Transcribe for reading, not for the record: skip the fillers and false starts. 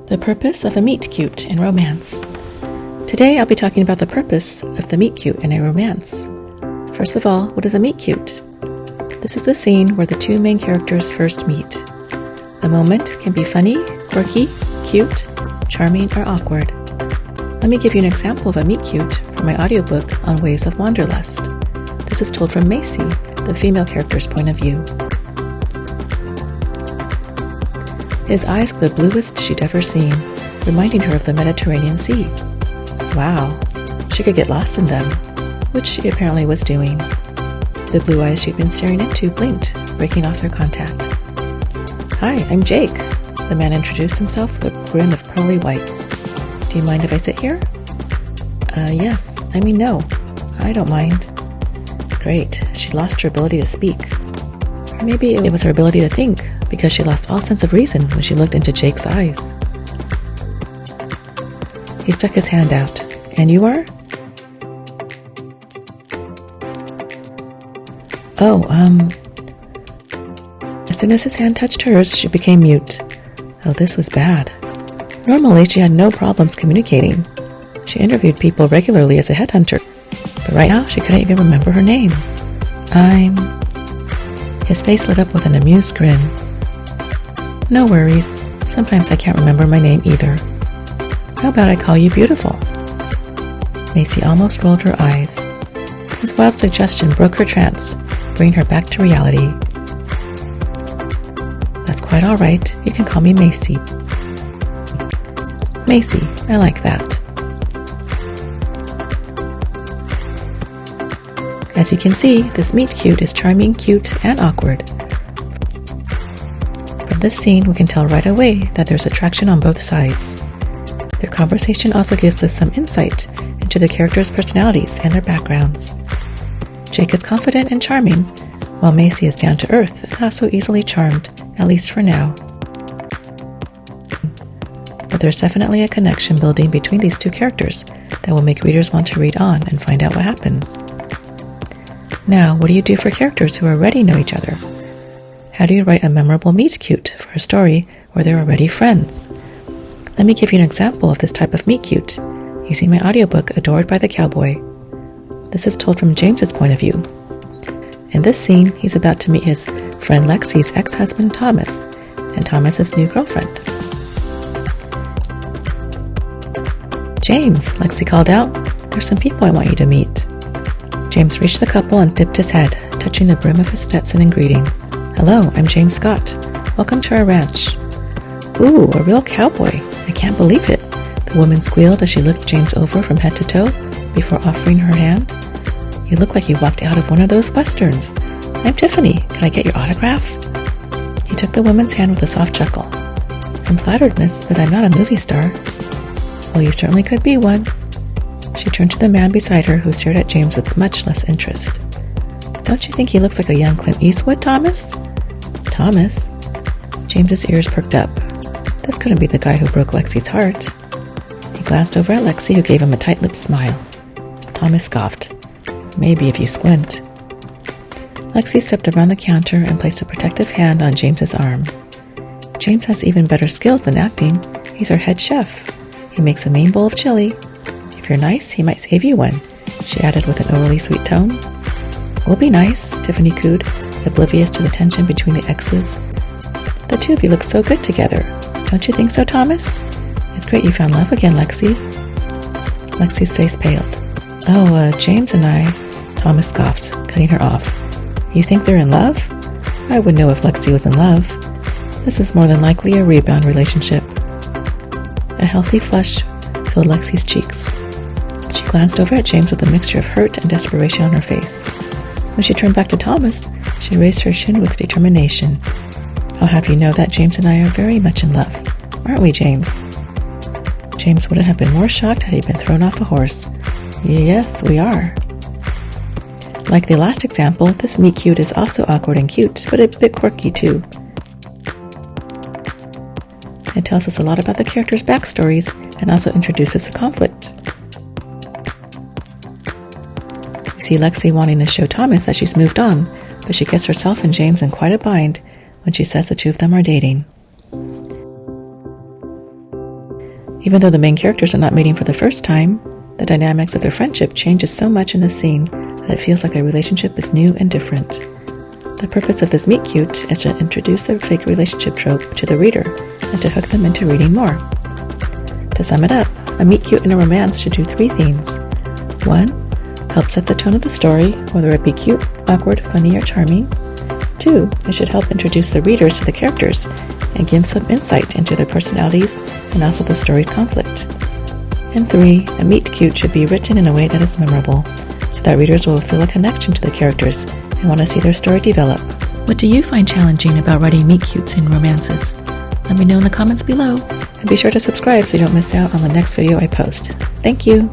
The purpose of a MeetCute in romance. Today I'll be talking about the purpose of the MeetCute in a romance. First of all, what is a MeetCute? This is the scene where the two main characters first meet. The moment can be funny, quirky, cute, charming, or awkward. Let me give you an example of a MeetCute from my audiobook On Waves of Wanderlust. This is told from Macy, the female character's point of view. His eyes were the bluest she'd ever seen, reminding her of the Mediterranean Sea. Wow, she could get lost in them, which she apparently was doing. The blue eyes she'd been staring into blinked, breaking off their contact. "Hi, I'm Jake," the man introduced himself with a grin of pearly whites. "Do you mind if I sit here?" Yes. No, I don't mind." Great, she'd lost her ability to speak. Or maybe it was her ability to think, because she lost all sense of reason when she looked into Jake's eyes. He stuck his hand out. "And you are?" As soon as his hand touched hers, she became mute. Oh, this was bad. Normally, she had no problems communicating. She interviewed people regularly as a headhunter, but right now, she couldn't even remember her name. His face lit up with an amused grin. "No worries. Sometimes I can't remember my name either. How about I call you Beautiful?" Macy almost rolled her eyes. His wild suggestion broke her trance, bringing her back to reality. "That's quite all right. You can call me Macy." Macy, I like that. As you can see, this MeetCute is charming, cute, and awkward. From this scene, we can tell right away that there's attraction on both sides. Their conversation also gives us some insight into the characters' personalities and their backgrounds. Jake is confident and charming, while Macy is down to earth and not so easily charmed, at least for now. But there's definitely a connection building between these two characters that will make readers want to read on and find out what happens. Now, what do you do for characters who already know each other? How do you write a memorable MeetCute for a story where they're already friends? Let me give you an example of this type of MeetCute using my audiobook Adored by the Cowboy. This is told from James's point of view. In this scene, he's about to meet his friend Lexi's ex-husband Thomas and Thomas's new girlfriend. "James," Lexi called out, "there's some people I want you to meet." James reached the couple and dipped his head, touching the brim of his Stetson in greeting. "Hello, I'm James Scott. Welcome to our ranch." "Ooh, a real cowboy. I can't believe it," the woman squealed as she looked James over from head to toe before offering her hand. "You look like you walked out of one of those westerns. I'm Tiffany. Can I get your autograph?" He took the woman's hand with a soft chuckle. "I'm flattered, miss, but I'm not a movie star." "Well, you certainly could be one." She turned to the man beside her, who stared at James with much less interest. "Don't you think he looks like a young Clint Eastwood, Thomas?" "Thomas?" James's ears perked up. This couldn't be the guy who broke Lexi's heart. He glanced over at Lexi, who gave him a tight-lipped smile. Thomas scoffed. "Maybe if you squint." Lexi stepped around the counter and placed a protective hand on James's arm. "James has even better skills than acting. He's our head chef. He makes a main bowl of chili. If you're nice, he might save you one," she added with an overly sweet tone. "We'll be nice," Tiffany cooed, oblivious to the tension between the exes. "The two of you look so good together. Don't you think so, Thomas? It's great you found love again, Lexi." Lexi's face paled. James and I," Thomas scoffed, cutting her off. "You think they're in love? I would know if Lexi was in love. This is more than likely a rebound relationship." A healthy flush filled Lexi's cheeks. She glanced over at James with a mixture of hurt and desperation on her face. When she turned back to Thomas, she raised her chin with determination. "I'll have you know that James and I are very much in love. Aren't we, James?" James wouldn't have been more shocked had he been thrown off a horse. "Yes, we are." Like the last example, this MeetCute is also awkward and cute, but a bit quirky too. It tells us a lot about the characters' backstories and also introduces the conflict. We see Lexi wanting to show Thomas that she's moved on, but she gets herself and James in quite a bind when she says the two of them are dating. Even though the main characters are not meeting for the first time, the dynamics of their friendship changes so much in the scene that it feels like their relationship is new and different. The purpose of this MeetCute is to introduce the fake relationship trope to the reader and to hook them into reading more. To sum it up, a MeetCute in a romance should do 3 things. 1. Help set the tone of the story, whether it be cute, awkward, funny, or charming. 2. It should help introduce the readers to the characters and give some insight into their personalities and also the story's conflict. And 3. A MeetCute should be written in a way that is memorable, so that readers will feel a connection to the characters and want to see their story develop. What do you find challenging about writing MeetCutes in romances? Let me know in the comments below, and be sure to subscribe so you don't miss out on the next video I post. Thank you!